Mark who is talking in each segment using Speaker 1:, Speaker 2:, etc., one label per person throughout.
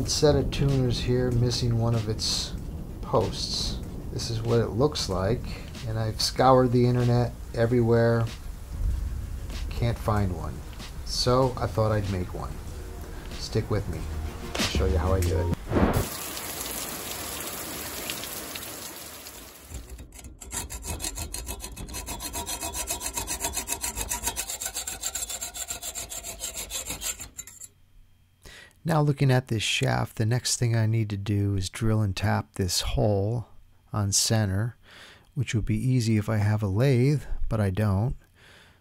Speaker 1: old set of tuners here missing one of its posts. This is what it looks like, and I've scoured the internet everywhere. Can't find one. So I thought I'd make one. Stick with me. I'll show you how I do it. Now looking at this shaft, the next thing I need to do is drill and tap this hole on center, which would be easy if I have a lathe, but I don't.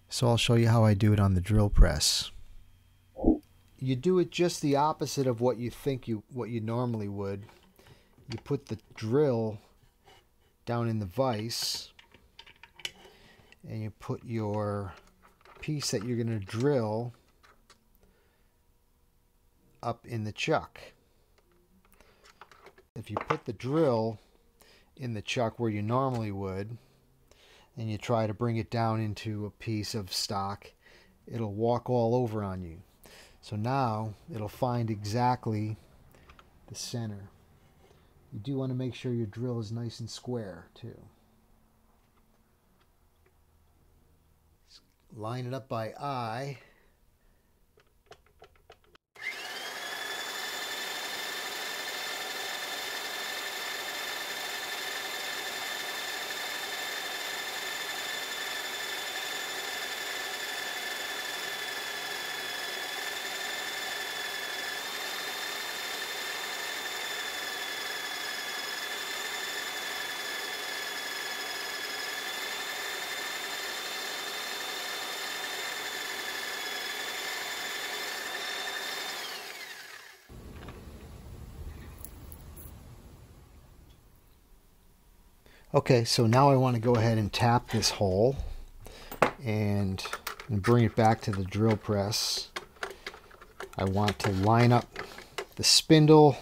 Speaker 1: So I'll show you how I do it on the drill press. You do it just the opposite of what you normally would. You put the drill down in the vise, and you put your piece that you're going to drill up in the chuck. If you put the drill in the chuck where you normally would, and you try to bring it down into a piece of stock, it'll walk all over on you. So now it'll find exactly the center. You do want to make sure your drill is nice and square too. Line it up by eye. Okay, so now I want to go ahead and tap this hole and bring it back to the drill press. I want to line up the spindle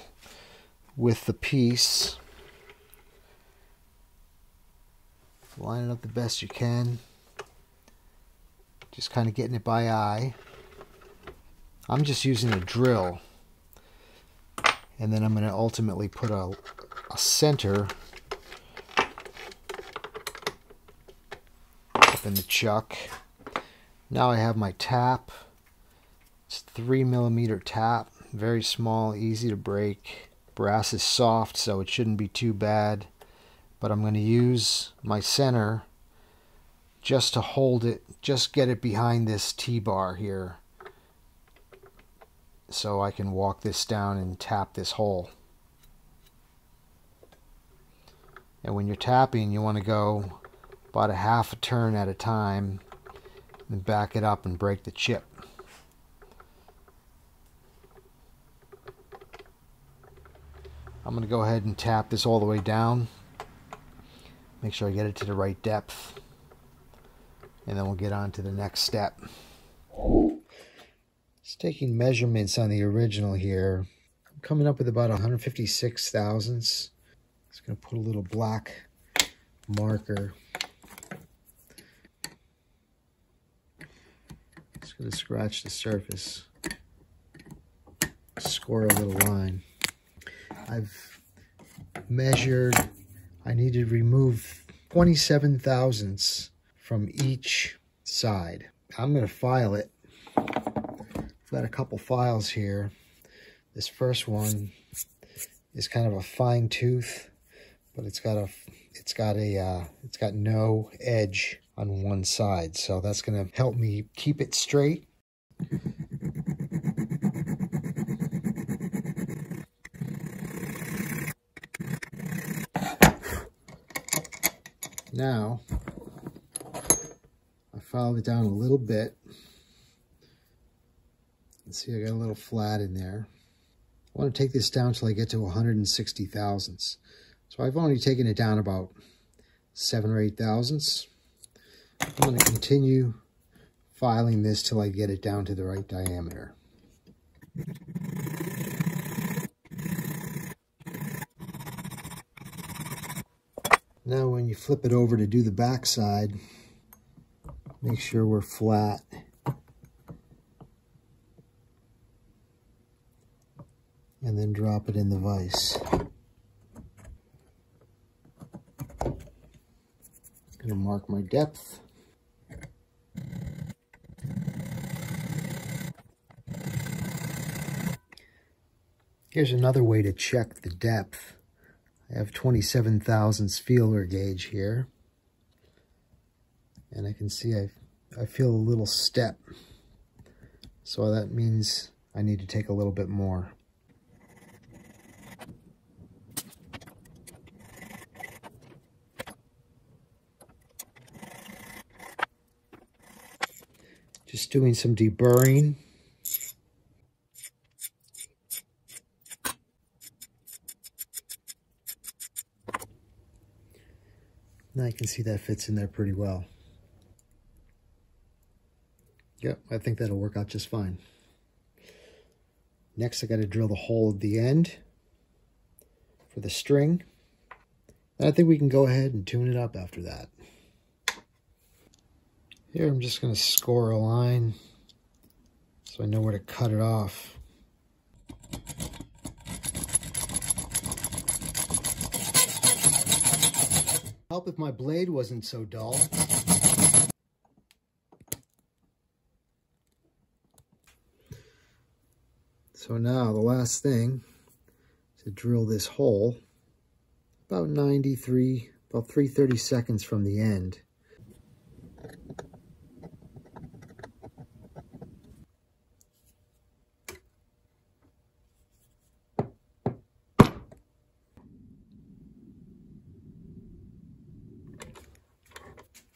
Speaker 1: with the piece. Line it up the best you can. Just kind of getting it by eye. I'm just using a drill. And then I'm going to ultimately put a center in the chuck. Now I have my tap. It's 3mm tap, very small, easy to break. Brass is soft, so it shouldn't be too bad, but I'm going to use my center just to hold it, just get it behind this T-bar here so I can walk this down and tap this hole. And when you're tapping, you want to go about a half a turn at a time, and back it up and break the chip. I'm going to go ahead and tap this all the way down. Make sure I get it to the right depth, and then we'll get on to the next step. Just taking measurements on the original here. I'm coming up with about 156 thousandths. Just going to put a little black marker. Going to scratch the surface, score a little line. I've measured, I need to remove 27 thousandths from each side. I'm going to file it. I've got a couple files here. This first one is kind of a fine tooth, but it's got no edge on one side, so that's going to help me keep it straight. Now I filed it down a little bit. Let's see, I got a little flat in there. I want to take this down till I get to 160 thousandths. So I've only taken it down about 7 or 8 thousandths. I'm going to continue filing this till I get it down to the right diameter. Now when you flip it over to do the back side, make sure we're flat. And and then drop it in the vise. Gonna mark my depth. Here's another way to check the depth. I have 27 thousandths feeler gauge here, and I can see I feel a little step, so that means I need to take a little bit more. Just doing some deburring. Now I can see that fits in there pretty well. Yep, I think that'll work out just fine. Next, I got to drill the hole at the end for the string. And I think we can go ahead and tune it up after that. Here, I'm just going to score a line so I know where to cut it off. Help if my blade wasn't so dull. So now the last thing is to drill this hole about 330 seconds from the end.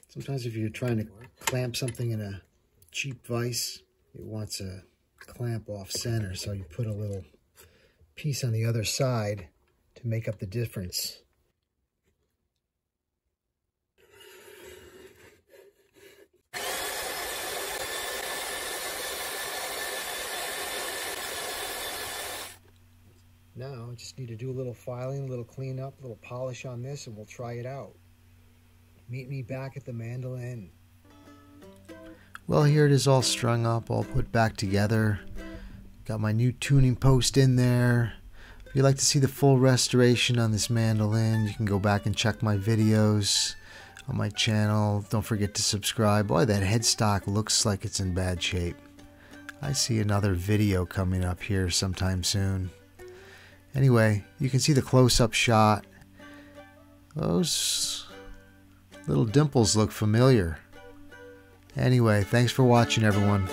Speaker 1: Sometimes if you're trying to clamp something in a cheap vise, it wants a clamp off center, so you put a little piece on the other side to make up the difference. Now I just need to do a little filing, a little cleanup, a little polish on this, and we'll try it out. Meet me back at the mandolin. Well, here it is all strung up, all put back together. Got my new tuning post in there. If you'd like to see the full restoration on this mandolin, you can go back and check my videos on my channel. Don't forget to subscribe. Boy, that headstock looks like it's in bad shape. I see another video coming up here sometime soon. Anyway, you can see the close-up shot. Those little dimples look familiar. Anyway, thanks for watching, everyone.